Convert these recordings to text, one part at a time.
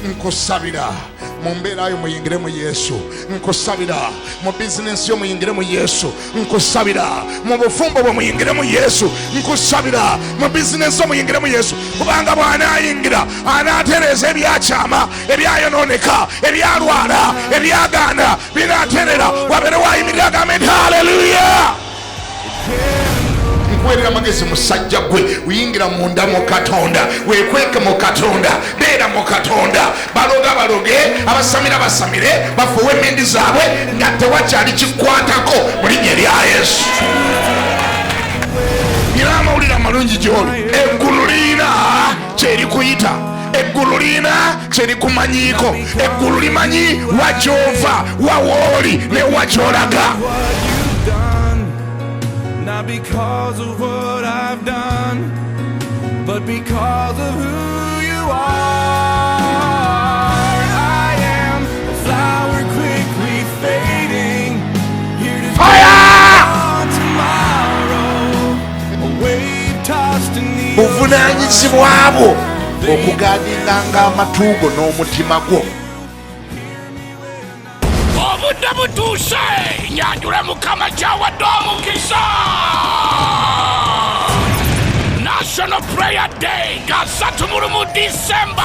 Nkusabira mu mbeera yo muyingiremu Yesu. Nkusabira mu bizinesi yo muyingiremu Yesu. Nkusabira mu bufumbo bwe muyingiremu Yesu. Nkusabira mu bizinesi yo muyingiremu Yesu. Kubanga bw'anaayingira anaatereeza ebyakyama, ebyayonooneka, ebyalwala, ebyagaana binaaterera. Wabere waayimirira agambe nti haleluya. Nkuweerera amagezi musajja gwe uyingira munda mu Katonda, weekweke mu Katonda, beera mu Katonda. Baloga baloge, abasamira basamire, bafuwe emmindi zaabwe nga tewakyali kikwatako mu linnya lya Yesu. Nina amawulire amalungi gy'oli. Eggulu liina kyerikuyita, eggulu liina kyerikumanyiiko, eggulu limanyi wakyova, wawooli ne wakyolaga. Not because of what I've done, but because of who you are. I am a flower quickly fading, here to on tomorrow, a wave tossed in the buvunaanyizibwa bwo okugaaninganga amatuugo n'omutima gwo. Obudde butuuse, nyanjule Mukama gy'awadde omukisa. National Prayer Day nga 3 mu December.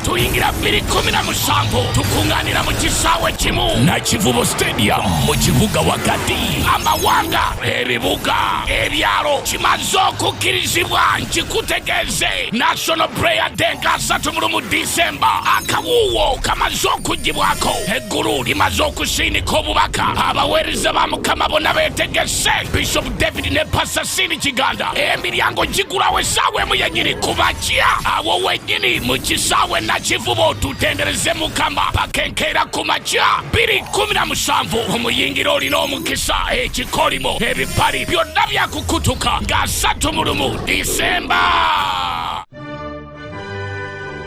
Tuyingira 2017 tukunganira mu kisaawe kimu na Kivubo Stadium mu kibuga wakati. Amawanga, ebibuga, ebyalo kimaze okukkirizibwa. Nkikutegeeze National Prayer Day nga 3 mu December. Akawuuwo kamaze okuggibwako, eggulu limaze okusiinika obubaka. Abaweereza ba Mukama bonna beetegese. Bishop David ne Pastor Sini Kiganda emiryango gigulawo essaawa emu yennyini kumakya. Awo wennyini mu kisaawe na Kivubo tutendereze Mukama bakenkeera ku makya 2017. Omuyingiro olina omukisa, ekikolimo, ebipali byonna byakukutuka nga 3 mu December.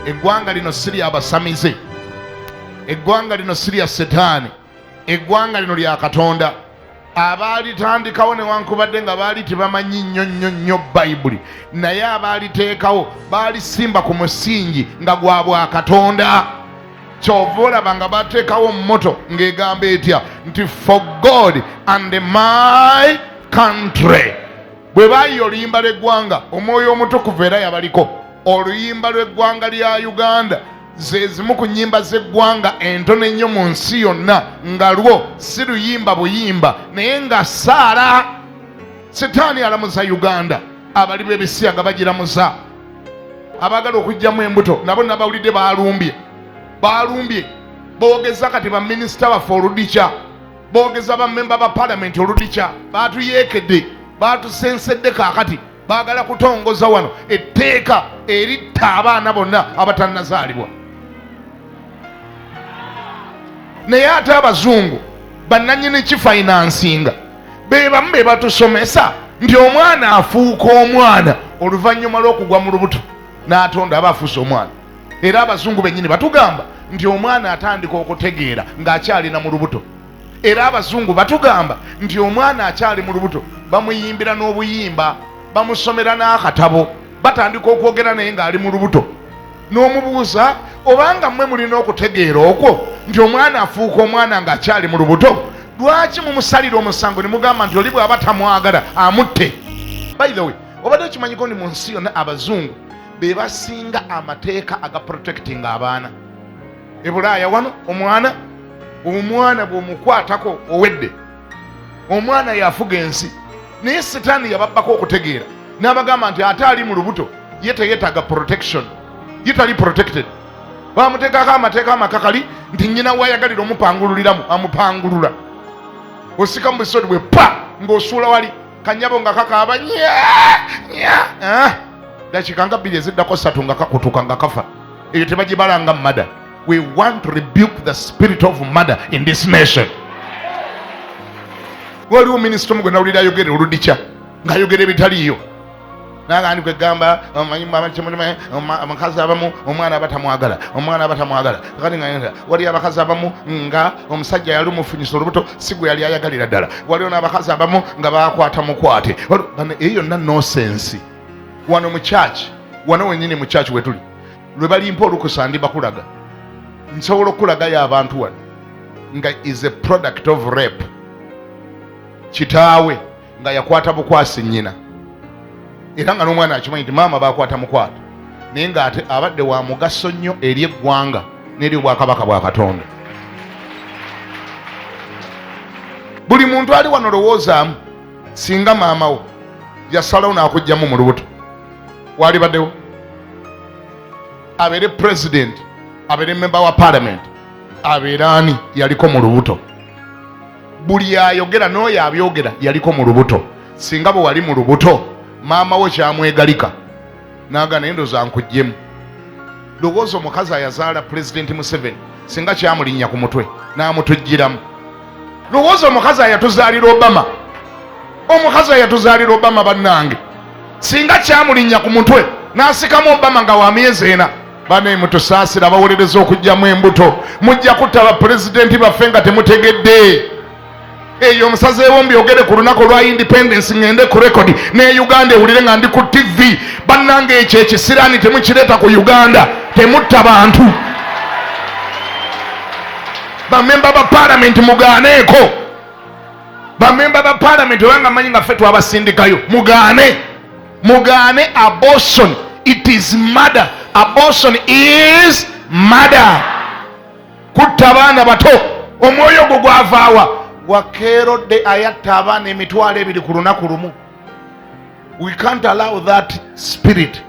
Eggwanga lino si lya basamize, eggwanga lino si lya Setaani, eggwanga lino lya Katonda. Abaalitandikawo newankubadde nga baali tebamanyi nnyo Bayibuli, naye abaaliteekawo baalisimba ku musingi nga gwa bwa Katonda. Kyova olaba nga bateekawo mmoto ng'egamba etya nti for God and my country. Bwe baayiye oluyimba lw'eggwanga, Omwoyo Omutukuvu era yabaliko. Oluyimba lw'eggwanga lya Uganda ze zimu ku nnyimba z'eggwanga entono ennyo mu nsi yonna, nga lwo si luyimba buyimba naye nga ssaala. Setaani alamuza Uganda, abali b'ebisiyaga bagiramuza. Abaagala okuggyamu embuto nabo nabawulidde baalumbye. Boogeza kati baminisita baffe oludikya, boogeza bammemba ba palamenti oludikya. Baatuyeekedde, baatusensedde kaakati, baagala kutongoza wano etteeka eritta abaana bonna abatannazaalibwa. Naye ate abazungu bannannyini kifainansinga be bamu be batusomesa nti omwana afuuka omwana oluvannyuma lw'okugwa mu lubuto n'atonda aba afuuse omwana. Era abazungu bennyini batugamba nti omwana atandika okutegeera ng'akyalina mu lubuto. Era abazungu batugamba nti omwana akyali mu lubuto bamuyimbira n'obuyimba, bamusomera n'akatabo, batandika okwogera naye ng'ali mu lubuto. N'omubuuza obanga mmwe mulina okutegeera okwo nti omwana afuuka omwana ng'akyali mu lubuto, lwaki mumusalira omusango ne mugamba nti oli bw'aba tamwagala amutte? By the way, obadde okimanyiko nti mu nsi yonna abazungu be basinga amateeka aga protecting abaana. E Bulaaya wano omwana bw'omukwatako owedde, omwana yafuga ensi. Naye Setaani yababbako okutegeera n'abagamba nti ate ali mu lubuto ye teyeetaaga protection, ye tali protected. Bamuteekako amateeka amakakali nti nnyina wayagalira omupangululiramu amupangulula. Osika mu bisodi bwe pa ng'osuula wali kanyabo nga kakaaba dakiika nga 2 eziddako 3 nga kakutuka nga kafa. Eyo tebagibalanga murder. We want to rebuke the spirit of murder in this nation. Waliwo minisita omugwe nawulira ayogera oludikya ng'ayogera ebitaliiyo. Nagandi kwegamba abakazi abamu omwana batamwagala, kati nga waliyo abakazi abamu nga omusajja yali umufunyisa olubuto si gwe yali ayagalira ddala, waliyo n'abakazi abamu nga bakwata mukwate. Eyo yonna nosensi. Wano mu church, wano wennyini mu church wetuli lwe balimpa olukusa ndibakulaga nsobola okulagayo abantu wano nga is a product of rape. Kitaawe nga yakwata bukwasi nnyina era nga n'omwana akimanyi nti maama bakwata mukwata naye ng'ate abadde wa mugaso nnyo eri eggwanga n'eri obwakabaka bwa Katonda. Buli muntu ali wano lowoozaamu singa maama wo yasalawo n'akugyamu mu lubuto wali baddewo abeere president abeere member wa parliament abeere ani yaliko mu lubuto. Buli ayogera n'oyo abyogera yaliko mu lubuto. Singa bwe wali mu lubuto maama wo kyamwegalika naga naye ndoza nkuggyemu. Lowooza omukazi ayazaala President Museveni singa kyamulinnya ku mutwe n'amutujjiramu. Lowooza omukazi ayatuzaalira Obama, omukazi ayatuzaalira Obama bannange singa kyamulinnya ku mutwe n'asikamu Obama nga wa myezi ena. Bane mutusaasira bawolereza okugyamu embuto mujja kutta bapulezidenti baffe nga temutegedde. Eyo omusazeewo mbyogere ku lunaku lwa independence ngende ku rekodi ne Uganda ewulire nga ndi ku TV. Bannange ekyo ekisiraani temukireeta ku Uganda, temutta bantu. Bamemba ba parliament mugaaneeko, bamemba ba parliament obanga manyi nga ffe twabasindikayo mugaane abortion. It is murder. Abortion is murder. Kutta abaana bato omwoyo gwo gwavaawa. Wakeerodde ayatta abaana emitwalo 2 ku lunaku lumu. We can't allow that spirit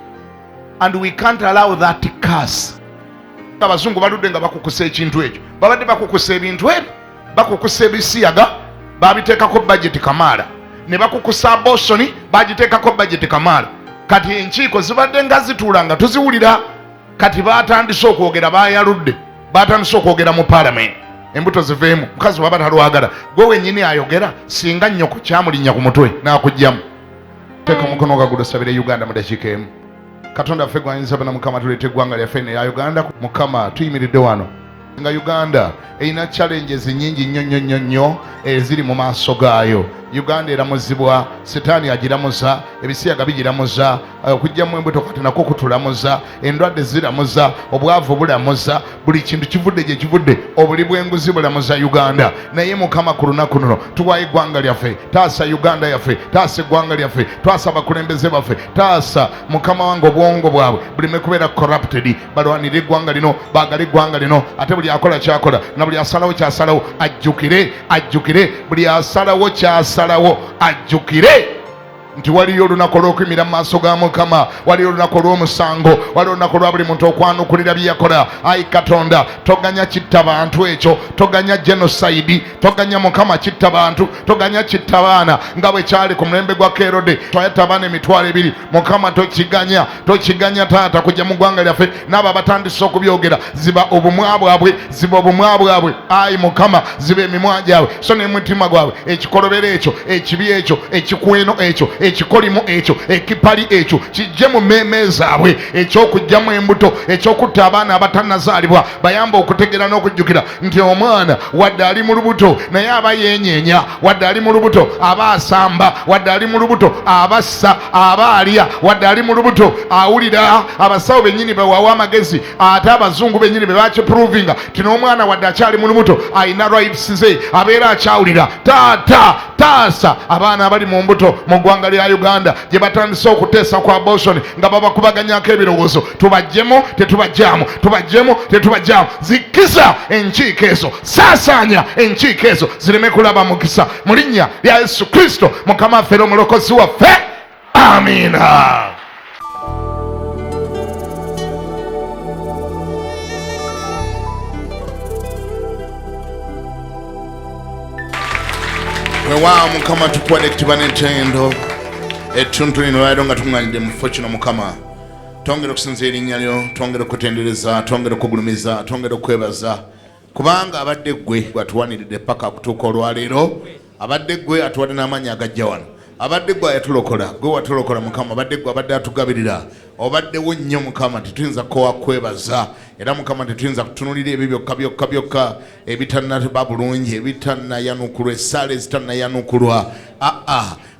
and we can't allow that curse. Abazungu baludde nga bakukusa ekintu ekyo, babadde bakukusa ebintu ebyo, bakukusa ebisiyaga babiteekako budget kamaala, ne bakukusa abortion bagiteekako budget kamaala. Kati enkiiko zibadde nga zituula nga tuziwulira. Kati baatandise okwogera, bayaludde baatandise okwogera mu parliament. Embuto ziveemu, mukazi waba talwagala gwe wennyini ayogera singa nnyoko kyamulinnya ku mutwe n'akugyamu. Teeka omukono ogwagulo osabire Uganda mu dakiika emu. Katonda ffe gw'ayinza bana Mukama tuleete eggwanga lyaffe ne Uganda. Mukama tuyimiridde wano nga Uganda erina challenges nnyingi nnyo eziri mu maaso gaayo. Uganda eramuzibwa, setaani agiramuza, ebisiyaga bigiramuza, okugyamu embuto kati nako kutulamuza, endwadde ziramuza, obwavu bulamuza, buli kintu kivudde gye kivudde, obuli bw'enguzi bulamuza Uganda. Naye Mukama ku lunaku luno tuwaayo eggwanga lyaffe, taasa Uganda yaffe, taasa eggwanga lyaffe, twasa abakulembeze baffe, taasa Mukama wange obwongo bwabwe buleme kubeera corrupted. Balwanire eggwanga lino, baagale eggwanga lino, ate buli akola kyakola na buli asalawo kyasalawo ajjukire buli asalawo kyasalawo ajjukire nti waliyo olunaku olw'okuyimira mu maaso ga Mukama, waliyo olunaku olw'omusango, waliyo olunaku lwa buli muntu okwanukulira bye yakola. Ayi Katonda, toganya kitta bantu ekyo, toganya genocide, toganya Mukama kitta bantu, toganya kitta baana nga bwe kyali ku mulembe gwa Kerode. Twayatta abaana emitwalo 2. Mukama tokiganya taata kujja mu ggwanga lyaffe n'abo abatandise okubyogera ziba obumwa bwabwe. Ayi Mukama, ziba emimwa gyabwe so n'emitima gwabwe, ekikolobero ekyo, ekibi ekyo, ekikweno ekyo, ekikolimo ekyo, ekipali ekyo kijje mu mmeeme zaabwe, ekyokugyamu embuto, ekyokutta abaana abatannazaalibwa. Bayamba okutegeera n'okujjukira nti omwana wadde ali mu lubuto naye aba yeenyeenya, wadde ali mu lubuto aba asamba, wadde ali mu lubuto abassa, aba alya, wadde ali mu lubuto awulira. Abasawo bennyini bewawa amagezi, ate abazungu bennyini be bakiprovinga ti n'omwana wadde akyali mu lubuto ayina rights ze, abeera akyawulira. Taasa abaana abali mu mbuto mu ggwanga lya Uganda gye batandise okuteesa ku abortion nga babakubaganyako ebirowoozo. Tubajjemu tetubajjamu, zikiza enkiiko ezo, saasaanya enkiiko ezo zireme kulaba mukisa mu linnya lya Yesu Kristo Mukama waffe n'omulokozi waffe, amiina. Wewa Mukama tukwade kitiba n'entendo ettuntu lino lwaliro nga tuŋŋaanidde mu kifo kino. Mukama twongera okusinza erinnya lyo, twongera okutendereza, twongera okugulumiza, twongera okwebaza kubanga abadde ggwe atuwaniridde paka kutuuka olwaleero. Abadde ggwe atuwadde n'amaanyi agajja wano, abadde ggwe ayatulokola, gwe watulokola Mukama. Abadde ggwe abadde atugabirira obaddewo nnyo Mukama, tetuyinza kowa kwebaza era Mukama tetuyinza kutunulira ebyo byokka ebitannaba bulungi, ebitannayanukulwa, essaala ezitannyanukulwa.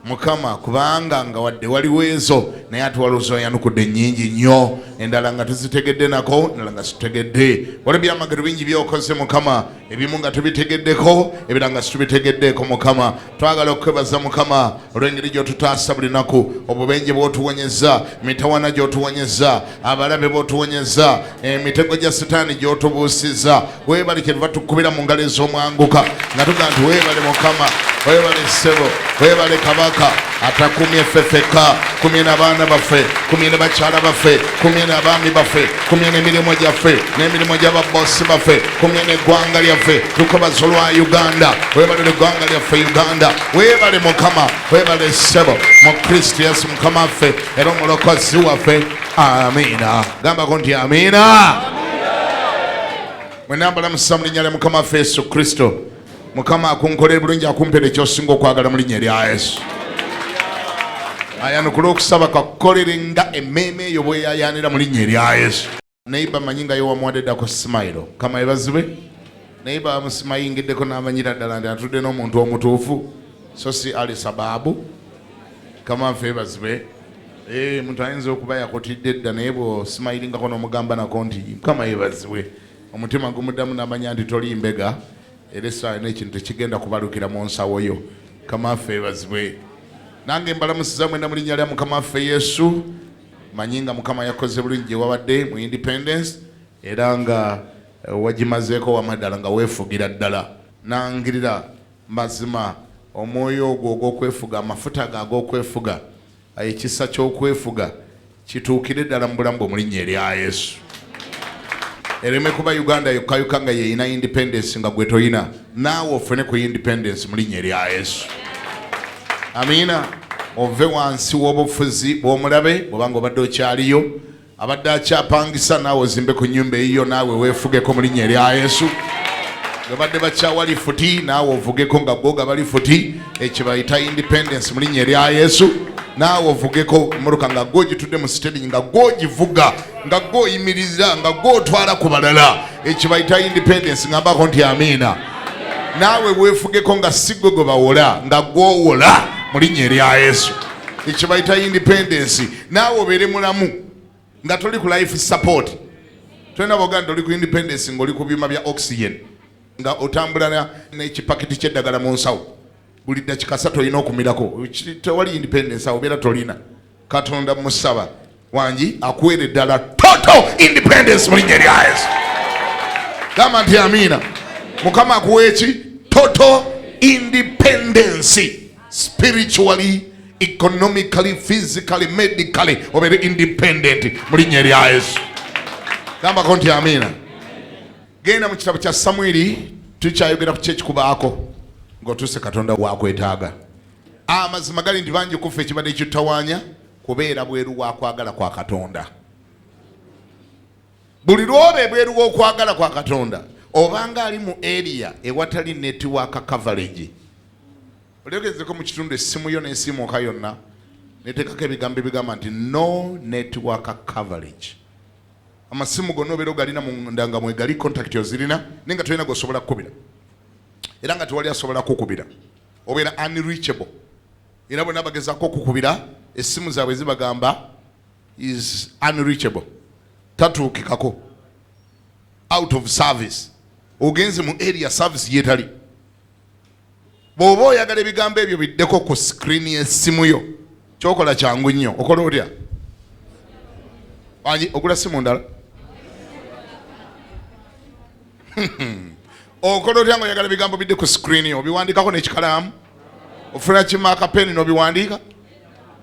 Mukama, kubanga nga wadde waliwo ezo naye ate waliwo zoyanukudde nnyingi nnyo, endala nga tuzitegedde nako, endala nga situtegedde. Waliwo byamagero bingi byokoze Mukama, ebimu nga tubitegeddeko, ebirala nga situbitegeddeko Mukama. Twagala okwebaza Mukama olw'engeri gy'otutaasa buli naku, obubenje bw'otuwonyeza, emitawana gy'otuwonyeza, abalabe b'otuwonyeza, emitego gya Setaani gy'otubuusiza. Weebale kyetuva tukubira mu ngalo ez'omwanguka nga tugaa nti weebale Mukama, weebale ssebo, weebale Kabaka atakumye ffeffeka, kumye n'abaana baffe, kumye ne bakyala baffe, kumye n'abaami baffe, kumye n'emirimu gyaffe n'emirimu gy'ababoosi baffe, kumye n'eggwanga lyaffe. Tukubaza olwa Uganda, weebale eggwanga lyaffe Uganda. Weebale Mukama, weebale ssebo mu Kristo Yesu Mukama waffe era omulokozi waffe. Amiina. Gambako nti amiina. Mwenna mbalamusa mu linnya lya Mukama waffe Yesu Kristo. Mukama akunkolera bulungi, akumpeera ekyosinga okwagala mu linnya lya Yesu. Ayanukula okusaba kakukolere nga emmeeme eyo bweyayanira mu linnya lya Yesu. Neiba manyi nga yowamuwadeddako Simayiro. Kama ebazibwe. Neiba musimayingiddeko n'amanyira ddala nti atudde n'omuntu omutuufu so si ali sababu. Kama nfe ebazibwe. Muntu ayinza okuba yakotidde dda naye bw'osimayiringako n'omugamba nako nti Mukama yeebazibwe. Omutima gumuddamu n'amanya nti toli mbega. Era essaawa n'ekintu tekigenda kubalukira mu nsawo yo. Mukama waffe yeebazibwe. Nange mbalamusiza mwenda mu linnya lya Mukama waffe Yesu. Manyi nga Mukama yakoze bulungi gye wabadde mu Independence era nga wagimazeeko wamaddala nga weefugira ddala. Nangirira mazima omwoyo ogwo ogw'okwefuga, amafuta go ag'okwefuga, ekisa ky'okwefuga kituukire ddala mu bulamu bwo mu linnya erya Yesu. Ereme kuba Uganda yokka nga yeeyina independence nga gwe toyina, naawe ofune ku independence mu linnya erya Yesu. Amiina. Ove wansi w'obufuzi bw'omulabe bw'obanga obadde okyaliyo, abadde akyapangisa naawe ozimbe ku nnyumba eyiyo naawe weefugeko mu linnya erya Yesu. Babadde bakyawali futi naawe ovugeko nga gwoga bali futi, ekyo bayita independence mu linnya erya Yesu. Naawe ovugeko emmotoka nga gw'ogitudde mu sitering nga gw'ogivuga nga gw'oyimiriza nga gw'otwala ku balala, ekyo bayita independence. Ngambako nti amiina. Naawe weefugeko nga si gwe gwe bawola nga gw'owola mu linnya erya Yesu. Ekyo bayita independence. Naawe obeere mulamu nga toli ku life support. Tolina boganda oli ku independence ng'oli ku byuma bya oxygen nga otambula n'ekipaketi ky'eddagala mu nsawo buli dakika 3 olina okumirako. Tewali independence awo obeera tolina. Katonda musaba wangi akuweera eddala total independence mu linnya erya Yesu. Gamba nti amiina. Mukama akuwa eki? Total independence. Spiritually, economically, physically, medically, obeere independent mu linnya erya Yesu. Gambako nti amiina. Genda mu kitabo kya Samwiri, tukyayogera ku kyekikubaako ng'otuuse Katonda waakwetaaga. Amazima gali nti bangi kufa ekibadde ekitutawaanya kubeera bweru wa kwagala kwa Katonda. Buli lw'oba ebweru w'okwagala kwa Katonda obanga ali mu area ewatali network coverage. Olyogezeko mu kitundu essimu yo n'esiimuuka yonna neteekako ebigambo ebigamba nti no network coverage. Amasimu gonna obeera ogalina mu ndanga mwegali contact ozirina naye nga tolina g'osobola kukubira era nga tewali asobola kukubira, obeera unreachable. Era bonna bagezaako okukubira essimu zaabwe zibagamba is unreachable, tatuukikako, out of service. Ogenze mu area service yetali. Bw'oba oyagala ebigambo ebyo biddeko ku screen y'essimu yo, kyokola kyangu nnyo. Okola otya? Ogula simu ndala? Okola otya ng'oyagala ebigambo bidde ku screen yo? Obiwandiikako n'ekikalamu? Ofuna kimaaka peni n'obiwandiika?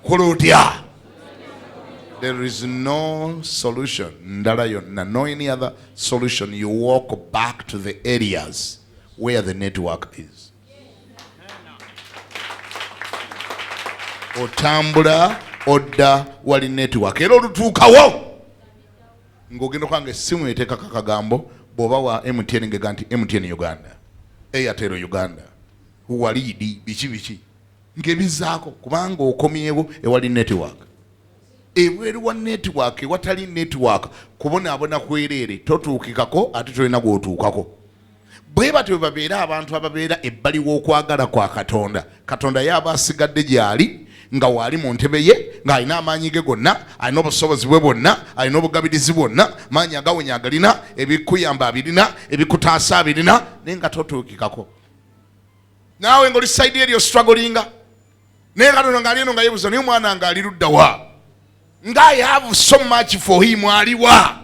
Kola otya? There is no solution ndala yonna, no any other solution. You walk back to the areas where the network is. Otambula odda wali network era olutuukawo ng'ogenda okanga essimu eteekako akagambo bw'oba wa MTN ngega nti MTN Uganda, Airtel Uganda, Walidi biki ng'ebizaako kubanga okomyewo ewali network. ebweru wa network watali network kubonaabona kwereere totuukikako ate tolina gw'otuukako. Bwe batyo babeera abantu ababeera ebbali w'okwagala kwa Katonda. Katonda yaba asigadde gy'ali nga waali mu ntebe ye ng'alina amaanyi ge gonna, alina obusobozi bwe bwonna, alina obugabirizi bwonna, maanyi agawonya agalina, ebikuyamba abirina, ebikutaasa abirina, naye nga totuukikako. Naawe ng'oli sayidi eryo strugglinga, naye Katonda ng'ali eno nga yeebuuza naye omwana ng'ali ludda wa? I have so much for him, aliwa.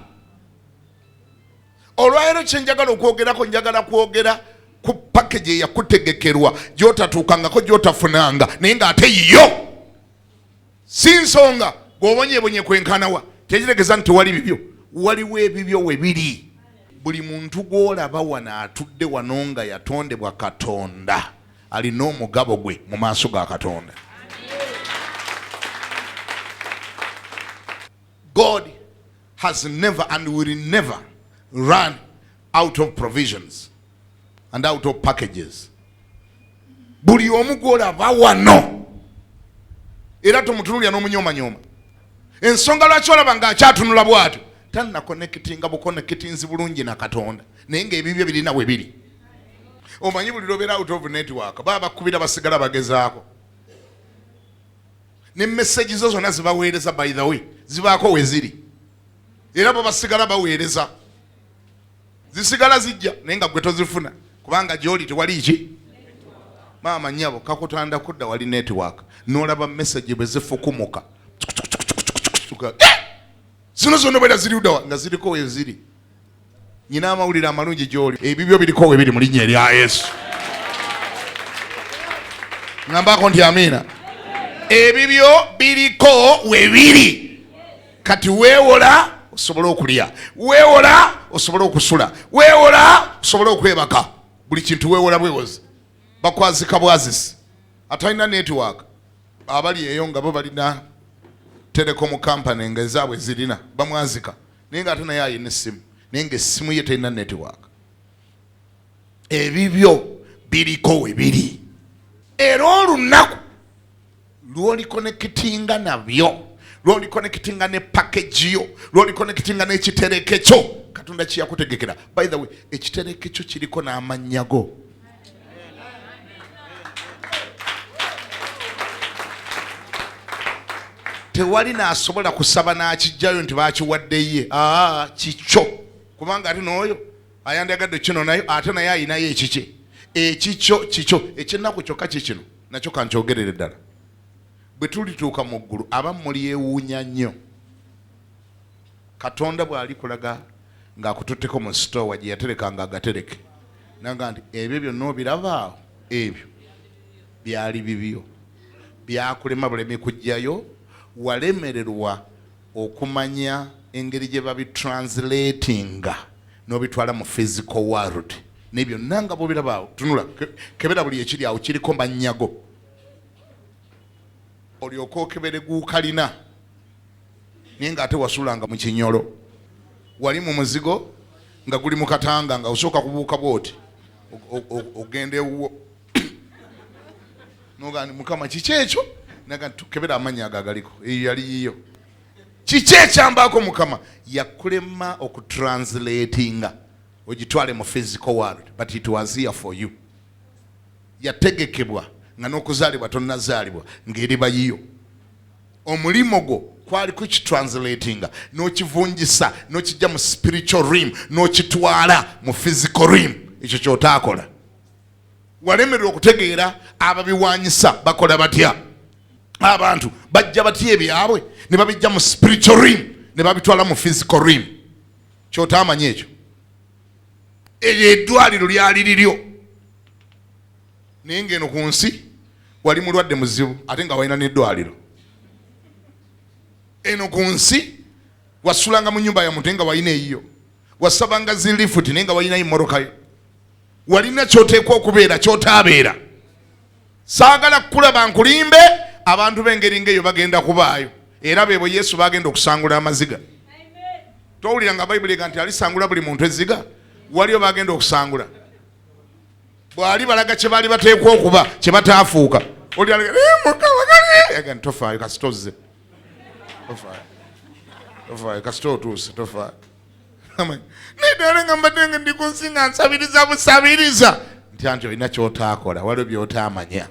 Olwaero kyenjagala okwogerako njagala kwogera ku package yakutegekerwa gy'otatuukangako gy'otafunanga naye ng'ate yiyo. Si nsonga gw'obonyebonye kwenkanawa tekitegeeza nti tewali bibyo, waliwo ebibyo we biri. Buli muntu gw'olaba wano atudde wano nga yatondebwa Katonda alina omugabo gwe mu maaso ga Katonda. God has never and will never run out of provisions and out of packages. Buli omu gw'olaba wano era tomutunulira n'omunyoomanyoma. Ensonga lwaki olaba ng'akyatunula bw'atyo tanna connectinga buconnectinzi bulungi na Katonda naye ng'ebibyo birina we biri. Omanyi buli lwobeera out of network baba bakubira basigala bagezaako. Ne message zo zonna zibaweereza by the way zibaako we ziri era bo basigala baweereza zisigala zijja naye nga gwe tozifuna kubanga gy'oli tewali ki maama nnyabo kakutanda kudda wali network n'olaba message bwe zifukumuka zino zonna bwera ziri uddawa nga ziriko we ziri. Nyina amawulire amalungi gy'oli ebibyo biriko we biri mu linnya erya Yesu. Ngambako nti amiina. Ebibyo biriko we biri. Kati weewola osobole okulya, weewola osobole okusula, weewola osobole okwebaka. Buli kintu weewola bwewozi. Bakwazika bwazisi atalina network abali eyo nga bo balina telecom company nga ezaabwe zirina bamwazika naye nga ate naye ayina essimu naye nga essimu ye talina network. Ebibyo biriko we biri era olunaku lwoli connectinga nabyo, lwoli connectinga ne package yo, lwoli connectinga n'ekitereke kyo Katonda kiyakutegekera. By the way ekitereke kyo kiriko n'amannya go. Tewali n'asobola kusaba n'akijjayo nti baakiwadde ye. Kikyo kubanga ate n'oyo ayandagadde kino nayo ate naye ayinayo ekiki ekikyo ekyennaku kyokka kikino nakyo kankyogerere ddala. Bwe tulituuka mu ggulu abamu mulyewuunya nnyo. Katonda bw'alikulaga ng'akututteko mu sitoowa gye yaterekanga agatereke naga nti ebyo byonna obirabaawo ebyo byali bibyo byakulema buleme kujjayo walemererwa okumanya engeri gye babitranslatinga n'obitwala mu physical world n'ebyo nanga bw'obirabaawo. Tunula kebera buli ekiri awo kiriko mannyago olyoka okebere guukalina naye ng'ate wasulanga mu kinyolo wali mu muzigo nga guli mu katanga nga osooka kubuuka bwoti ogenda ewuwo nogandi Mukama kiki ekyo naga tukebera amannya ago agaliko eyo yali yiyo. Kiki ekyambaako Mukama? Yakulema okutranslatinga ogitwale mu physical world but it was here for you. Yategekebwa nga n'okuzaalibwa tonnazaalibwa ng'eriba yiyo. Omulimo gwo kwali kukitranslatinga n'okivunjisa n'okijja mu spiritual realm n'okitwala mu physical realm. Ekyo ky'otaakola. Walemererwa okutegeera ababiwanyisa bakola batya. Abantu bajja batya ebyabwe ne babijja mu spiritual realm ne babitwala mu physical realm. Ky'otaamanya ekyo. Eryo eddwaliro lyali liryo naye ng'eno ku nsi wali mulwadde muzibu ate nga walina n'eddwaliro. Eno ku nsi wasulanga mu nnyumba ya muntu nga walina eyiyo, wasabanga zilifuti naye nga walina immorokayo, walina ky'oteekwa okubeera ky'otaabeera. Saagala kukulaba nkulimbe abantu b'engeri ng'eyo bagenda kubaayo era beebo Yesu bagenda okusangula amaziga. Towulira nga Bayibuli ega nti alisangula buli muntu ezziga, waliyo bagenda okusangula. Bwali balaga kye baali bateekwa okuba kye bataafuuka olyaga ntofaayo kasitozze tofaayo kasita otuuse tofaayo nedala nga mbadde nga ndi kunsinga nsabiriza busabiriza nti anti olina kyotaakola waliwo byotaamanya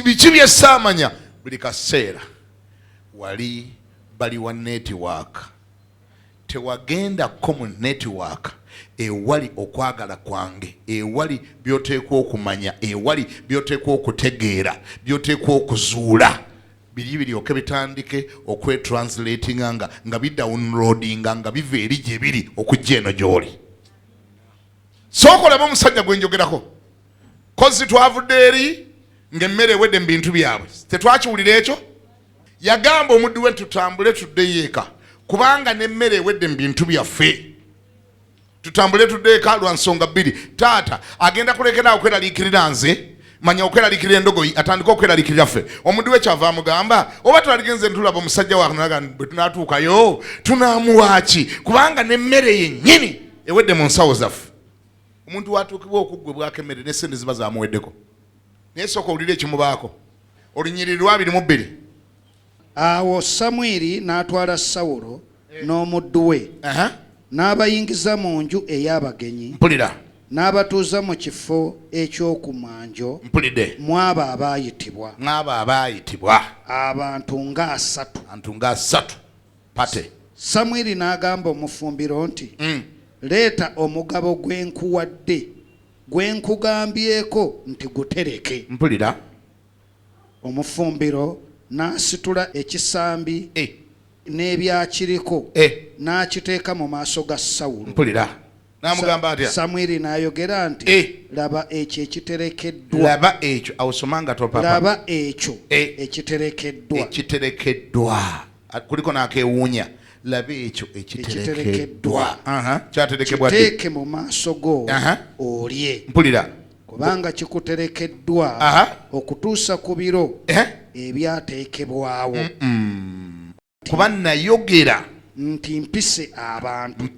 biki byesaamanya buli kaseera wali bali wa netiwaaka tewagendako mu netiwaaka ewali okwagala kwange ewali byoteekwa okumanya ewali byoteekwa okutegeera byoteekwa okuzuula biri biryoke bitandike okwetranslatinga nga bidownloadinga nga biva eri gye biri okujja eno gy'oli sookolaba omusajja gwe njogerako kozi twavudde eri ng'emmere ewedde mu bintu byabwe tetwakiwulira ekyo yagamba omuddu we tutambule tuddeyo eka kubanga n'emmere ewedde mu bintu byaffe tutambule tudde eka lwa nsonga bbiri taata agenda kulekera okweraliikirira nze manya okweraliikirira endogoyi atandika okweraliikirira ffe omuddu we kyava amugamba oba twaligenze ntulaba omusajja waanaga bwe tunaatuukayo tunaamuwaaki kubanga n'emmere yennyini ewedde mu nsawo zaffe omuntu watuukibwa okuggwebwako emmere n'essente ziba zamuweddeko naye sooka owulire ekimubaako olunyiriri 22 awo Samwiri n'atwala Sawulo n'omuddu we n'abayingiza mu nju ey'abagenyi mpulira n'abatuuza mu kifo eky'oku mwanjo mpulidde mwabo abaayitibwa abantu nga 3 pate Samwiri n'agamba omufumbiro nti leeta omugabo gwe nkuwadde gwe nkugambyeko nti gutereke mpulira omufumbiro n'asitula ekisambi n'ebyakiriko n'akiteeka mu maaso ga Sawulo mpulira n'amugamba atya Samwiri n'ayogera nti laba ekyo ekiterekeddwa laba ekyo awusomanga topapa laba ekyo ekiterekeddwa kuliko n'akeewuunya laba ekyo ekiterekeddwa kyaterekebwa kiteeke mu maaso go olye mpulira kubanga kikuterekeddwa okutuusa ku biro ebyateekebwawo kuba nayogera nti mpise abantu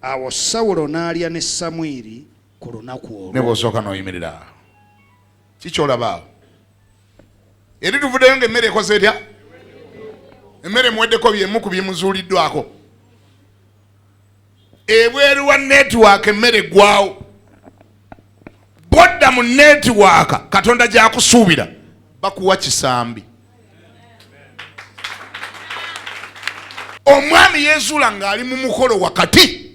awo Sawulo n'alya ne Samwiri ku lunaku olwo ne bw'osooka n'oyimirira kikyolabaawo eri tuvuddeyo ng'emmere ekoze etya emmere muweddeko byemu ku bimuzuuliddwako ebweru wa netiwaaka emmere eggwawo bodda mu netiwaaka Katonda gy'akusuubira bakuwa kisambi omwami yeezuula ng'ali mu mukolo wakati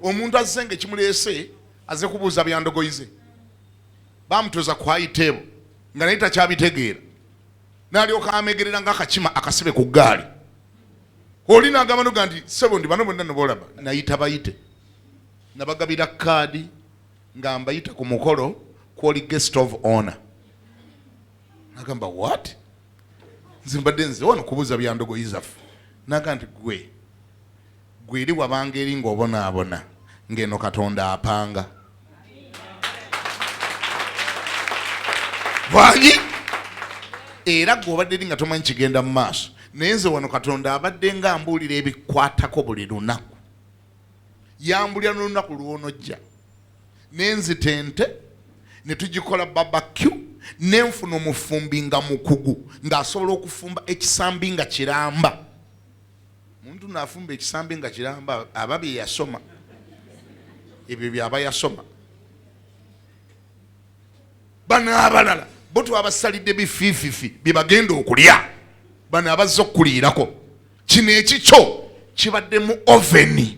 omuntu azze nga ekimuleese aze kubuuza byandogoyize bamutoza ku hayiteebo nga naye takyabitegeera n'alyoka amegerera ng'akakima akasibe ku ggaali oli n'agamba noga nti sebo ndi bano bonna noboolaba nayita bayite nabagabira kaadi nga mbayita ku mukolo kwoli guest of honor nagamba what nze mbadde nze wano kubuuza byandogoyi zaffe naga nti gwe eri wabanga eri ng'obonaabona ng'eno Katonda apanga bwanyi era gw'obadde eri nga tomanyi kigenda mu maaso naye nze wano Katonda abadde nga ambuulira ebikwatako buli lunaku yambulira n'olunaku lw'onojja nenzitente ne tugikola barbecue nenfuna omufumbi nga mukugu ng'asobola okufumba ekisambi nga kiramba omuntu n'afumba ekisambi nga kiramba aba bye yasoma ebyo byaba yasoma bano abalala bo twabasalidde bifiififi bye bagenda okulya bano abazze okuliirako kino ekikyo kibadde mu oveni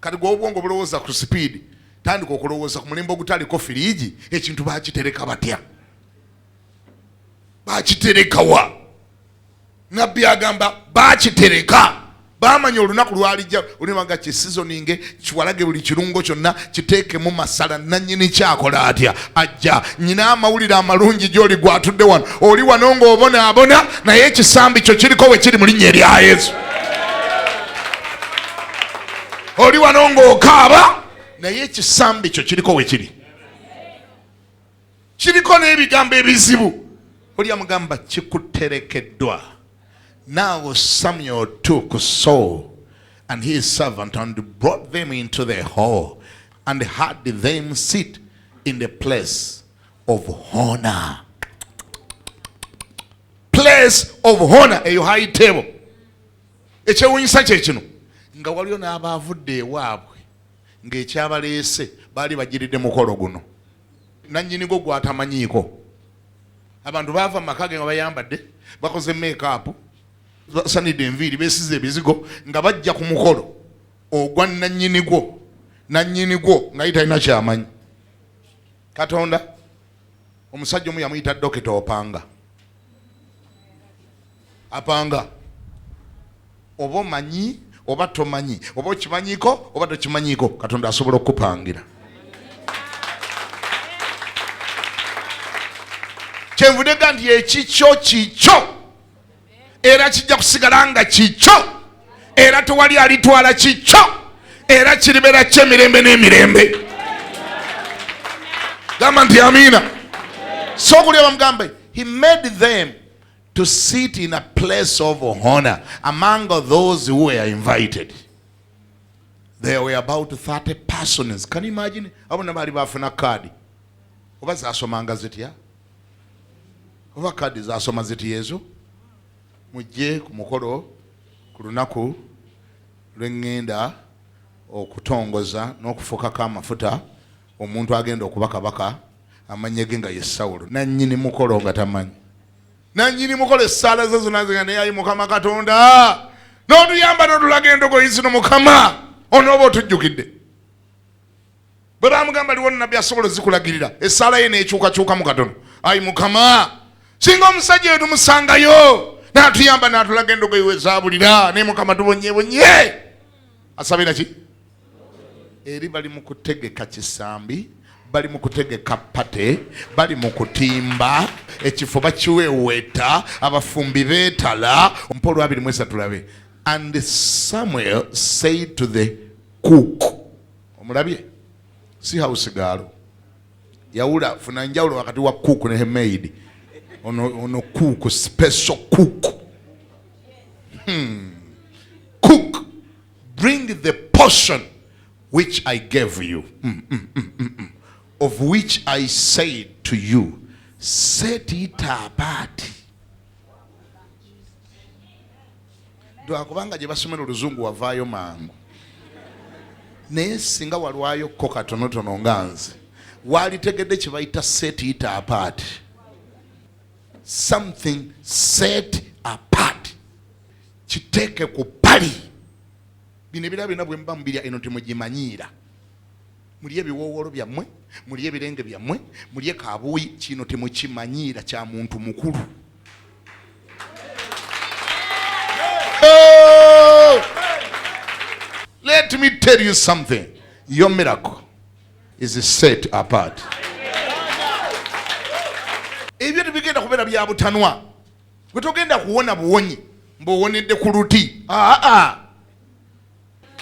kati gwe obwongo bulowooza ku sipiidi tandika okulowooza ku mulembe ogutaliko firiigi ekintu bakitereka batya bakiterekawa nabbi agamba bakitereka bamanya olunaku lwalijja olimaga kisizoninge kiwalage buli kirungo kyonna kiteekemu masala nannyini kyakola atya ajja nyina amawulire amalungi gy'oli gwatudde wano oli wano ng'obonaabona naye ekisambi kyo kiriko we kiri mu linnya erya Yesu oli wano ng'okaaba naye ekisambi kyo kiriko we kiri kiriko n'ebigambo ebizibu oli amugamba kikuterekeddwa. Now Samuel took Saul and his servant and brought them into the hall and had them sit in the place of honor. Place of honor, eyo high table. Ekyewunyisa kye kino nga waliyo n'abaavudde ewaabwe ng'ekyabaleese baali bagiridde mukolo guno, nannyinigo gwatamanyiiko. Abantu baava mu maka ge nga bayambadde bakoze make-up, basanidde enviiri, beesize ebizigo nga bajja ku mukolo ogwa nannyinigwo nga ye talina kyamanyi. Katonda, omusajja omu yamuyita Dokita Apanga. Oba omanyi oba tomanyi, oba okimanyiiko oba tokimanyiiko, Katonda asobola okupangira. Kyenvudde ga nti ekikyo era kijja kusigala nga kikyo, era tewali alitwala kikyo, era kiribeera ky'emirembe n'emirembe. Gamba nti amiina. So kulya bamugambe, he made them to sit in a place of honor among those who were invited. There were about 30 persons. Can you imagine? Abona bali bafuna kadi. Oba zasomanga zitya? Oba kadi zasoma zitya ezo? Mujje ku mukolo ku lunaku lw'engenda okutongoza n'okufukako amafuta omuntu agenda okuba kabaka, amanye ge nga ye Sawulo. Nannyini mukolo nga tamanyi. Nannyini mukolo essaala ze zonna zinga naye ayi Mukama Katonda n'otuyamba n'otulaga endogoyi zino Mukama onooba otujjukidde. Bwe bamugamba liwono nabbi asobola zikulagirira essaala ye n'ekyukakyukamu katono. Ayi Mukama, singa omusajja eyo tumusangayo n'atuyamba n'atulaga endogoyi we zaabulira ne Mukama tubonyebonye. Asabira ki? Eri bali mu kutegeka kisambi, bali mu kutegeka pate, bali mu kutimba ekifo bakiweweeta, abafumbi beetala. Mpolo 2:3 tulabe. And Samuel said to the cook, omulabye si house girl, yawula funa njawulo wakati wa cook ne maid. Ono cook, special cook. Cook, bring the portion which I gave you, of which I said to you, set it apart. Dwakubanga gye basomera oluzungu wavaayo mangu, naye singa walwayo ko katonotono nga nze walitegedde kye bayita set it apart. Something set apart, kiteeke ku bbali. Bino ebirala byonna bwe muba mubirya eno temugimanyiira. Mulye ebiwoowolo byammwe, mulye ebirenge byammwe, mulye kaabuuyi, kino temukimanyiira, kya muntu mukulu. Oh! Let me tell you something. Your miracle is set apart. Ebyo tebigenda kubeera bya butanwa. Gwe togenda kuwona buwonyi mb'owonedde ku luti.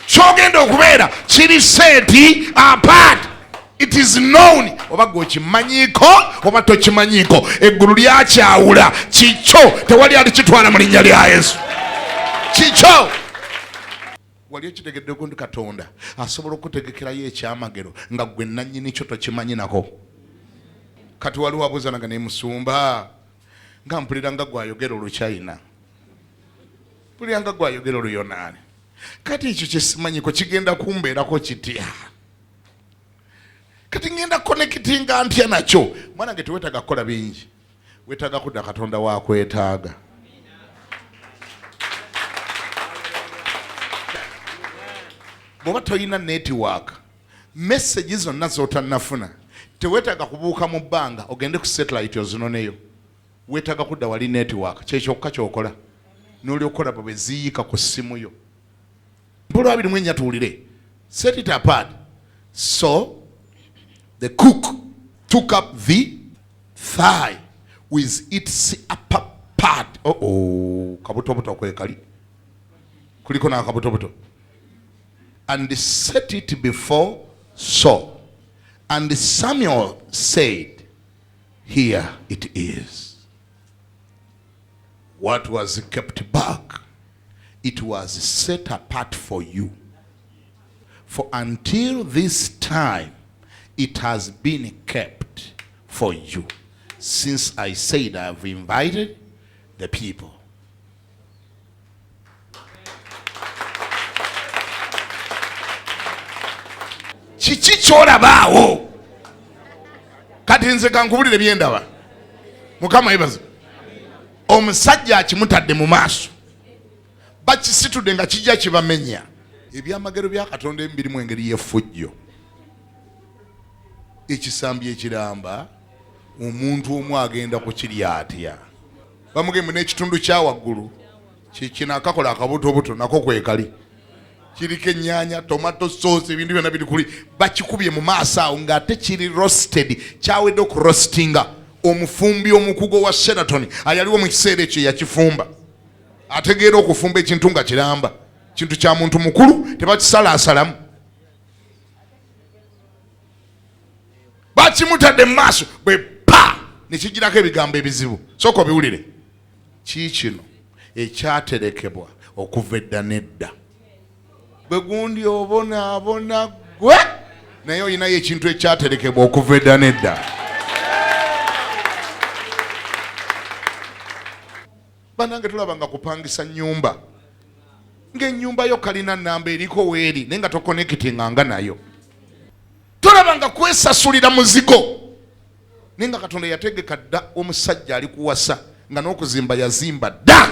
Kyogenda okubeera kiri set apart. It is known. Oba gwe okimanyiiko oba tokimanyiiko, eggulu lyakyawula. Kikyo, tewali alikitwala mu linnya lya Yesu. Kikyo. Wali okitegeddeko nti Katonda asobola okutegekerayo ekyamagero nga gwe nannyini kyo tokimanyi nako. Kati waliwo abuzanaga ne musumba nga mpulira nga gwayogera Oluchina, mpulira nga gwayogera Oluyonaani. Kati ekyo kyesimanyiko kigenda kumbeerako kitya? Kati ngenda connectinga ntya nakyo? Mwanange teweetaga kukola bingi, weetaaga kudda Katonda waakwetaaga. Bw'oba toyina network, message zonna z'otannafuna, teweetaaga kubuuka mu bbanga ogende ku satellite ozinoneyo. Weetaaga kudda wali network, kyekyokka kyokola n'olyokola bwe ziyiika ku ssimu yo. Mpolo 2:4 tuwulire. Set it apart. So the cook took up the thigh with its upper part. Kabutobuto kwekali. Kuliko na kabutobuto. And set it before Saul. And Samuel said, here it is. What was kept back, it was set apart for you. For until this time, it has been kept for you. Since I said I have invited the people. Kiki kyolabaawo? Kati nze kankubulire byendaba. Mukama yebaze. Omusajja akimutadde mu maaso. Bakisitudde nga kijja kibamenya. Ebyamagero bya Katonda ebirimu engeri y'effujjo. Ekisambi ekiramba omuntu omu agenda kukirya atya. Bamugembe n'ekitundu kya waggulu kino akakola akabutobuto nako kwekali. Kiriko ennyaanya, tomato sauce, ebintu byonna biri kuli. Bakikubye mu maaso awo ng'ate kiri roasted, kyawedde okurostinga. Omufumbi omukugo wa Sheraton ayaliwo mu kiseera ekyo yakifumba. Ategeera okufumba ekintu nga kiramba. Kintu kya muntu mukulu tebakisalaasalamu. Bakimutadde mu maaso bwe pa ne kigirako ebigambo ebizibu. Sooka obiwulire. Kiikino ekyaterekebwa okuva edda n'edda. Bwe gundi obonaabona gwe naye olinayo ekintu ekyaterekebwa okuva edda n'edda. Banange tulaba nga kupangisa nnyumba. Ng'ennyumba yo kalina nnamba eriko weeri naye nga tokonekitinganga nayo. Tulaba nga kwesasulira muzigo. Naye nga Katonda yategeka dda omusajja ali kuwasa nga n'okuzimba yazimba dda.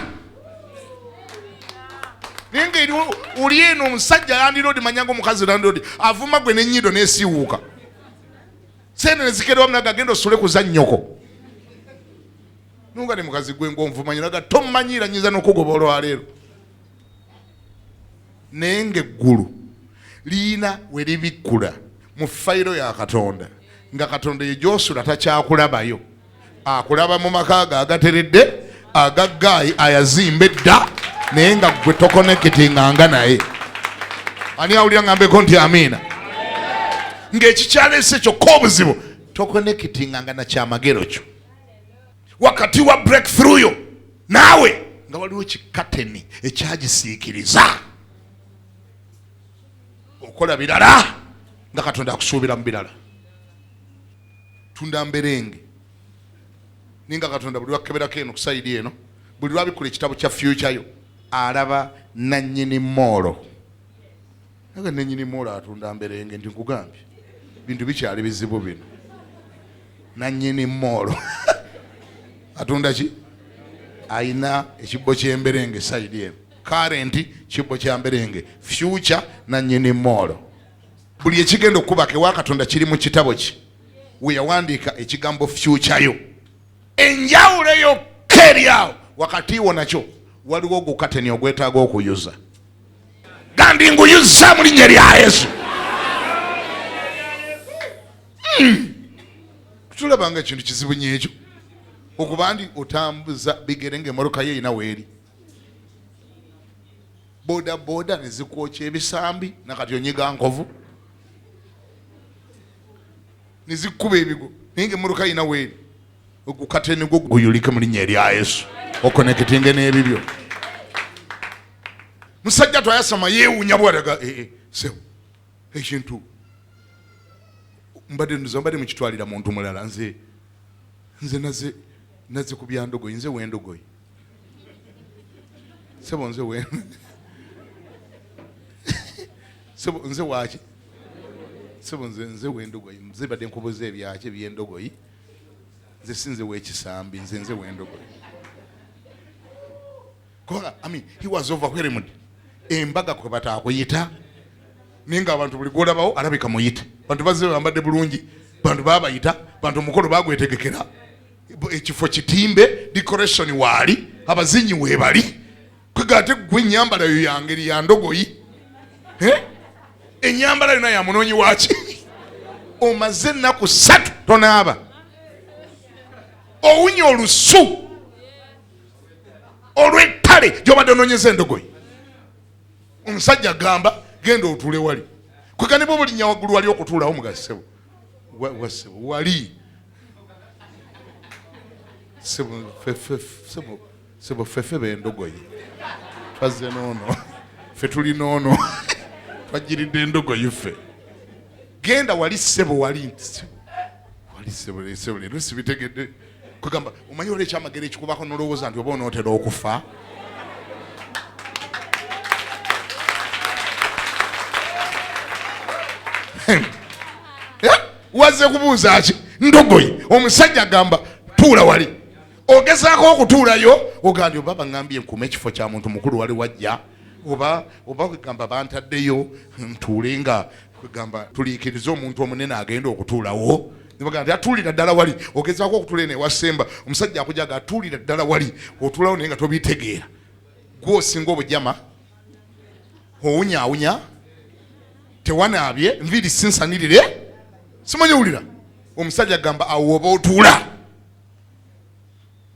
Naye nga oli eno omusajja landiroodi manyanga omukazi landiroodi avuma gwe n'ennyindo n'esiiwuuka. Sente ne zikerewa munaga agenda osule kuza nnyoko. Nunga ne mukazi gwe ng'onvuma nyiraga tommanyiira nyiza n'okugoba olwaleero. Naye ng'eggulu liina we libikkula mu fayiro ya Katonda nga Katonda ye gy'osula takyakulabayo. Akulaba mu maka ge agateredde agaggaayi ayazimba edda naye nga gwe tokonekitinganga naye. Ani awulira ngambeko nti amiina? Ng'ekikyaleese kyokka obuzibu tokonekitinganga na kyamagero kyo. Wakati wa breakthrough yo naawe nga waliwo kikateni ekyagisiikiriza okola birala nga Katonda akusuubira mu birala. Tunda mberenge ninga Katonda buli lwakeberako eno kusayidi eno buli lwabikula ekitabo kya future yo alaba nannyini moolo. Naga nannyini moolo atunda mberenge nti nkugambye bintu bikyali bizibu bino. Nannyini moolo atunda ki? Aina ekibbo ky'emberenge sayidi eno. Current kibbo kya mberenge, future nannyini moolo. Buli ekigenda okubaka ewa Katonda kiri mu kitabo ki we yawandiika ekigambo future yo. Enjawulo eyo keri awo wakati wo nakyo waliwo ogukateni ogwetaaga okuyuza. Gandi nguyuza mu linnya lya Yesu. Tulabanga ekintu kizibu nnyo ekyo okuba ndi otambuza bigere ng'emmotoka ye erina weeri. Boda boda ne zikwokya ebisambi nakati onyiga nkovu ne zikkuba ebigo naye ng'emmotoka erina weeri. Ogukateni gwo guyulike mu linnya erya Yesu okonekitinge n'ebibyo. Musajja twayasama yeewuunya bw'alaga sewo ekintu mbadde mukitwalira muntu mulala nze naze ku byandogoyi nze w'endogoyi sebo nze sebo nze waki sebo nze w'endogoyi nze badde nkubuza ebyaki by'endogoyi nze sinze w'ekisambi nze w'endogoyi. Kola he was overwhelmed. Embaga kwe bataakuyita ninga abantu buli gwolabawo alabika muyite. Bantu bazze bambadde bulungi, bantu babayita, bantu omukolo bagwetegekera. Ekifo kitimbe, decoration waali, abazinyi weebali. Kwegate gwe ennyambala yo yangeri ya ndogoyi. Ennyambala yonna ya munoonyi waki. Omaze ennaku 3 tonaaba. Owunya olusu olw'ettale gy'obadde onoonyeza endogoyi. Omusajja agamba genda otuule wali. Kwegane bo bulinnya waggulu wali okutuulawo mugasebo. Wasebo wali. Sebo fefe b'endogoyi. Twazze noono. Ffe tuli noono. Twagiridde endogoyi ffe. Genda wali sebo wali sebule lusibitegedde kugamba omanyi ole ekyamagero ekikubako nolowooza nti oba onootera okufa wazze kubuuza ki ndogoyi omusajja agamba tuula wali ogezaako okutuulayo ogambye oba baŋŋambye nkume ekifo kya muntu mukulu wali wajja oba kwegamba bantaddeyo ntuule nga kwegamba tuliikirize omuntu omunene agenda okutuulawo nibagamba nti atuulira ddala wali ogezaako okutuula newasemba omusajja akujaga atuulira ddala wali otuulawo naye nga tobitegeera gwosinga obujama owunyaawunya tewanaabye nviiri sinsanirire simanyi wulira omusajja agamba awo oba otuula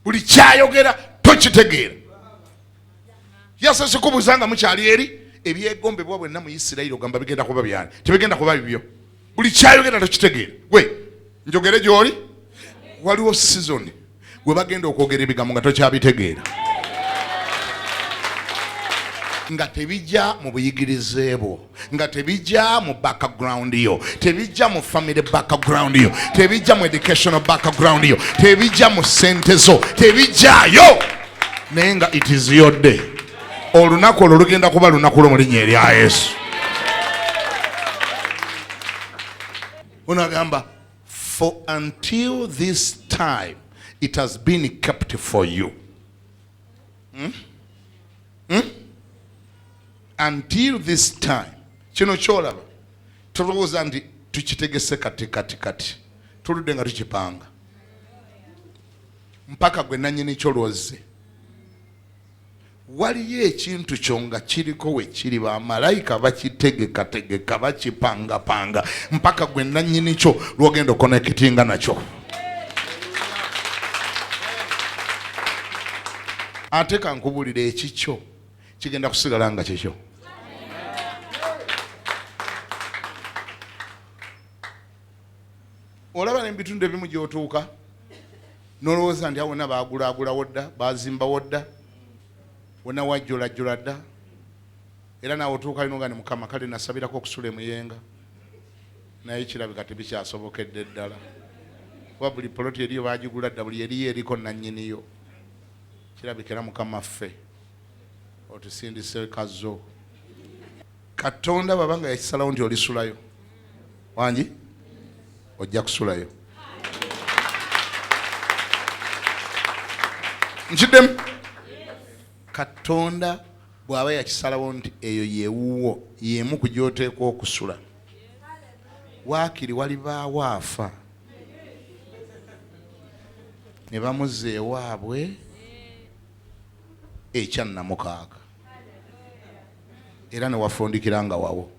buli kyayogera tokitegeera yasese kubuuza nga mukyali eri ebyegombebwa bwenna mu Isirayiri ogamba bigenda kuba byani tebigenda kuba bibyo buli kyayogera tokitegeera gwe njogere gy'oli waliwo season we bagenda okwogera ebigambo nga tokyabitegeera nga tebijja mu buyigirize bwo nga tebijja mu background yo tebijja mu family background yo tebijja mu educational background yo tebijja mu sente zo tebijjayo naye nga it is your day olunaku olwo lugenda kuba lunaku lwo mu linnya erya Yesu unagamba for until this time it has been kept for you until this time kino kyolaba tulowooza nti tukitegese kati tuludde nga tukipanga mpaka gwe nannyini kyolwoze waliyo ekintu kyo nga kiriko we kiri bamalayika bakitegekategeka bakipangapanga mpaka gwe nannyini kyo lwogenda okonekitinga nakyo ate kankubulira ekikyo kigenda kusigala nga kikyo olaba n'ebitundu ebimu gy'otuuka nolowooza nti awona baagulaagulawo dda baazimbawo dda wonna wajjulajjula dda era naawe otuuka lino nga ne mukama kale nasabirako okusula emuyenga naye kirabika tebikyasobokedde ddala kuba buli poloti eriyo baagigula dda buli eriyo eriko nannyiniyo kirabikira mukama ffe otusindise kazo Katonda baba nga yakisalawo nti olisulayo wangi ojja kusulayo nkiddemu Katonda bw'aba yakisalawo nti eyo yeewuwo yemu ku gy'oteekwa okusula waakiri walibaawo afa ne bamuzza ewaabwe ekyannamukaaga era ne wafundikira nga wawo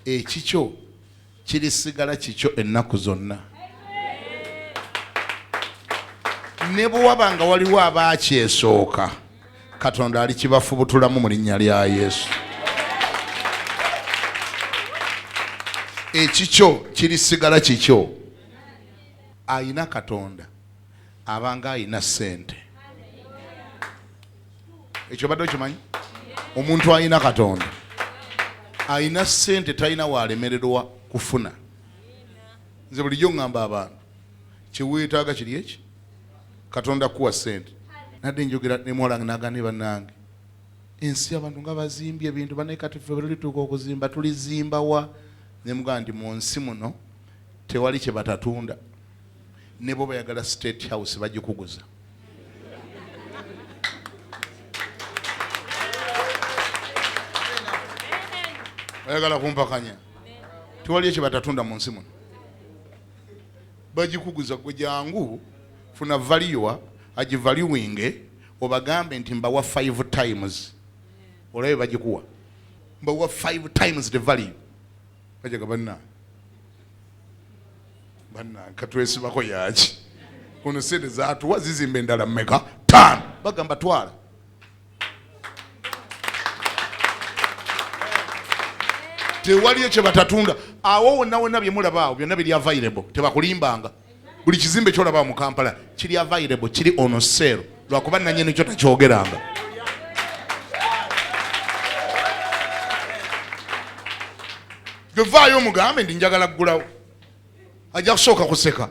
ekikyo kirisigala kikyo ennaku zonna ne bwe wabanga waliwo abaakyesooka Katonda alikibafubutulamu mu linnya lya Yesu ekikyo kirisigala kikyo ayina Katonda abanga ayina ssente ekyo badde okimanyi omuntu ayina Katonda ayina ssente talina walemererwa kufuna nze bulijjo ngamba abantu kiweetaaga kiri eki Katonda kuwa ssente nadde njogera nemuwalange nagane bannange ensi abantu nga bazimbye ebintu banekatifu balituuka okuzimba tulizimbawa nemugaa nti mu nsi muno tewali kye batatunda ne bo bayagala state house bagikuguza bayagala kumpakanya tewali ekye batatunda mu nsi muno bagikuguza gwe jangu funa value agivaluinge obagambe nti mbawa 5 times olabe bagikuwa mbawa 5 times the value bajaga banna katwesibako yaki kuno sente zaatuwa zizimba endala mmeka 5 bagamba twala tewali ekyo batatunda awo wonna wonna bye mulaba awo byonna biri available tebakulimbanga buli kizimbe kyolaba mu Kampala kiri available kiri ono sale lwakuba nannyini kyo takyogeranga. gevaayo omugambe ndi njagala kugulawo. Ajja kusooka kuseka,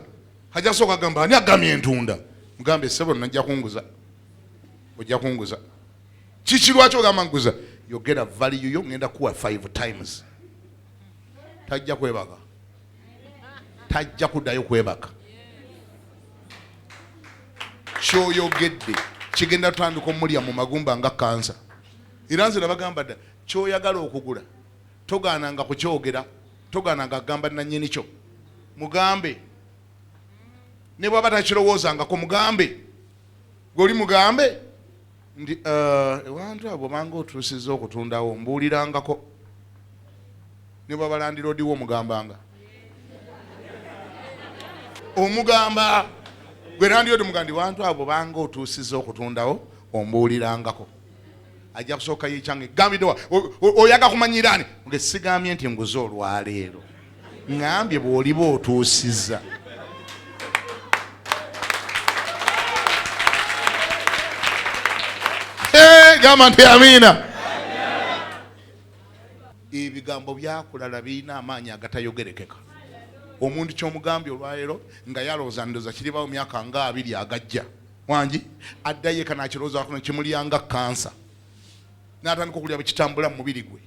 ajja kusooka gamba ani agamye entunda. Mugambe ssebo najja kunguza, ojja kunguza. Kiki lwaki ogamba nguza? Yogera value yo ngenda kuwa 5 times. Tajja kwebaka, tajja kuddayo kwebaka. Kyoyogedde kigenda tutandika omulya mu magumba nga kansa. Era nze nabagamba dda kyoyagala okugula togaananga kukyogera, togaananga kugamba nannyini kyo. Mugambe ne bw'aba takirowoozangako mugambe. Gw'oli mugambe ndi ewantu abo banga otuusiza okutundawo mbuulirangako. Ne bw'aba landiroodiwo omugambanga. Omugamba gwe landiroodi mugandi wantu abo banga otuusiza okutundawo ombuulirangako. Ajja kusooka yicyange gambiddewa oyaga kumanyira ani nge sigambye nti nguze olwaleero ngambye bw'oliba otuusiza. Gamba nti amiina. Ebigambo byakulala birina amaanyi agatayogerekeka. Omuntu ky'omugambye olwaleero nga yalowooza ndowooza kiribawo myaka nga 2 agajja wangi addayo eka nakirowooza kuno kimulyanga kansa. N'atandika okulya bwe kitambula mu mubiri gwe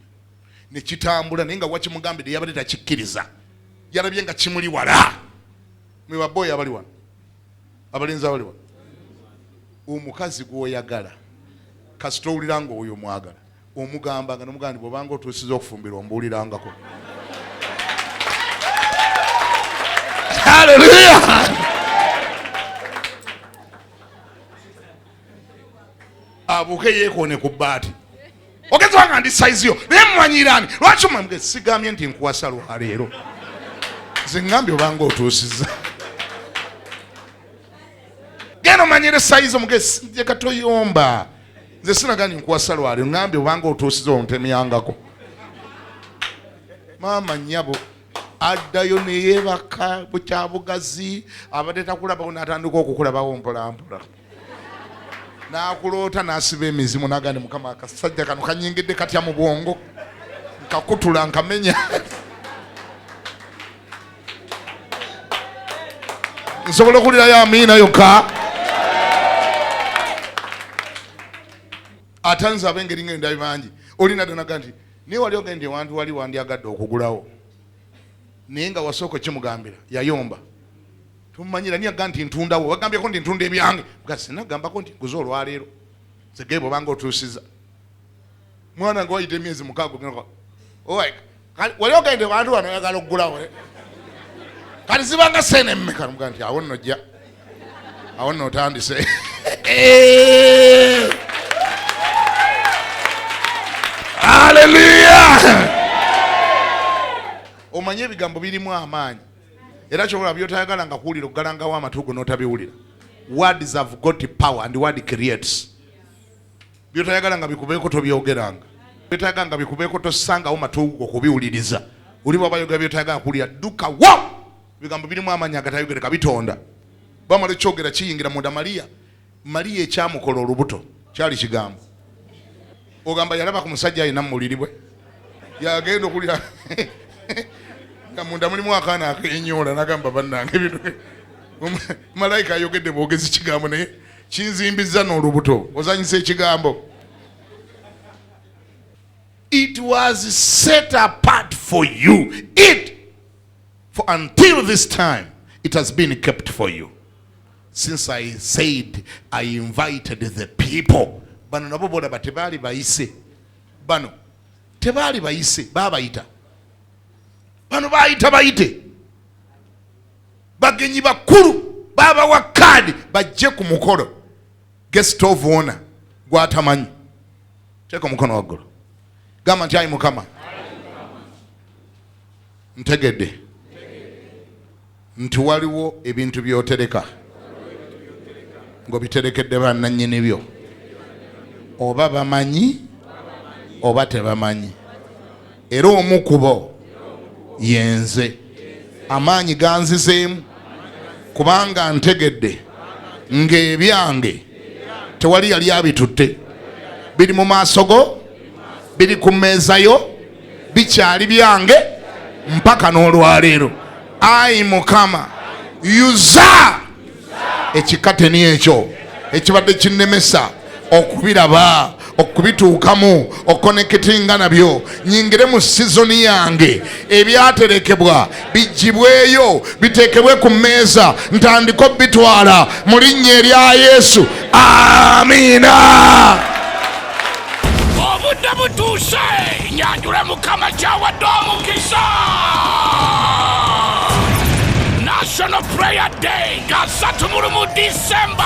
ne kitambula naye nga wakimugambye yabadde takikkiriza. Yalabye nga kimuli wala. Mwe baboyi abali wano, abalenzi abali wano, omukazi gw'oyagala kasita owuliranga oyo mwagala omugambanga nomugandi bw'obanga otuusiza okufumbirwa ombuulirangako. Hallelujah! Abuke yeekone ku bbaati ogezwanga ndi saizi yo naye mumanyirani lwaki omwamge sigambye nti nkuwasa lwaleero nze ngambye obanga otuusiza. Genda omanyire saizi omugezi njeka toyomba nze sinagandi nkuwasa lwaleero ngambye obanga otuusiza ontemyangako. Maama nnyabo addayo neyeebaka bukyabugazi abadde takulabawo n'atandika okukulabawo mpolampola. N'akuloota n'asiba emizimu n'agandi mukama akasajja kano kanyingidde katya mu bwongo nkakutula nkamenya. Nsobola okulirayo amiina yokka. Atanze ab'engeri ng'endabyo bangi olina donaga nti naye wali ogende wantu wali wandyagadde okugulawo naye nga wasooka kimugambira yayomba. Tumumanyira niye agamba nti ntundawo wagambyeko nti ntunda ebyange gasi nagambako nti nguze olwaleero zegebo banga otuusiza. Mwana nga wayita emyezi 6 wali ogende wantu wano oyagala okugulawo kati zibanga sene mmeka muga nti awo nno jja awo nno otandise. Hallelujah! Omanye ebigambo birimu amaanyi era kyobola byotayagala nga kuwulira okugalangawo amatugo n'otabiwulira. Words have got power and word creates. Byotayagala nga bikubeeko tobyogeranga, byotayagala nga bikubeeko tosangawo matugo kubiwuliriza. Oliba bayogera byotayagala kuwulira dduka wo. Bigambo birimu amaanyi agatayogereka bitonda. Bamala ekyogera kiyingira munda. Mariya ekyamukola olubuto kyali kigambo. Ogamba yalaba ku musajja ayina mumuliri bwe yagenda okulira nga munda mulimu akaana akenyola n'agamba bannange bino malayika ayogedde bwogezi kigambo naye kinzimbiza n'olubuto ozanyisa ekigambo. It was set apart for you. For until this time it has been kept for you. Since I said I invited the people. Bano nabo bolaba tebaali bayise. Bano tebaali bayise babayita. Bano bayita bayite. Bagenyi bakulu baba wa kadi bajje ku mukolo. Guest of honor gwatamanyi. Teka mukono waggulu. Gamba nti ayi Mukama. Ntegedde. Nti waliwo ebintu byotereka. Ngo biterekedde bannannyini byo. Oba bamanyi oba tebamanyi. Era omu kubo yenze. Amaanyi ganzizeemu kubanga ntegedde ng'ebyange tewali yali abitutte. Biri mu maaso go, biri ku mmeeza yo, bikyali byange mpaka n'olwaleero. Ayi Mukama, yuza ekikateni ekyo ekibadde kinnemesa okubiraba, okubituukamu, okonekitinga nabyo. Nyingire mu sizoni yange, ebyaterekebwa bijjibweyo, biteekebwe ku mmeeza, ntandika bitwala mu linnya erya Yesu. Amiina. Obudde butuuse, nyanjule Mukama ky'awadde omukisa. National Prayer Day nga 3 mu December.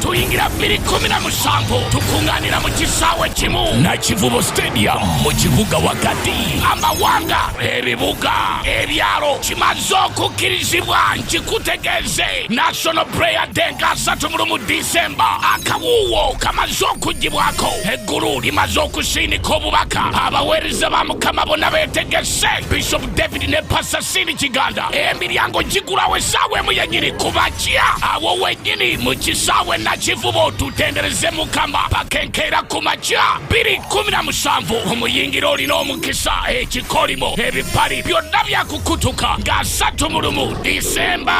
Tuyingira 2017 tukunganira mu kisaawe kimu na Kivubo Stadium mu kibuga wakati. Amawanga, ebibuga, ebyalo kimaze okukkirizibwa. Nkikutegeeze National Prayer Day nga 3 mu December. Akawuuwo kamaze okuggibwako, eggulu limaze okusiinika obubaka. Abaweereza ba Mukama bonna beetegese. Bishop David ne Pastor Sini Kiganda, emiryango gigulawo essaawa emu yennyini kumakya. Awo wennyini mu kisaawe na Kivubo tutendereze Mukama pakenkeera ku makya 2017. Omuyingiro olina omukisa, ekikolimo, ebipali byonna byakukutuka nga 3 mu December.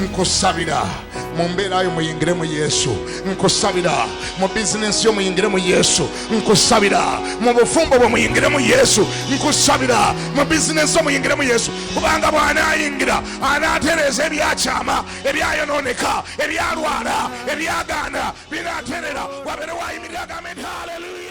Nkusabira mu mbeera yo muyingire mu Yesu. Nkusabira mu bizinesi yo muyingire mu Yesu. Nkusabira mu bufumbo bwe muyingire mu Yesu. Nkusabira mu bizinesi yo muyingire mu Yesu, kubanga bw'anaayingira anaatereeza ebyakyama, ebyayonooneka, ebyalwala, ebyagaana binaaterera. Wabeere waayimirira agambe haleluya.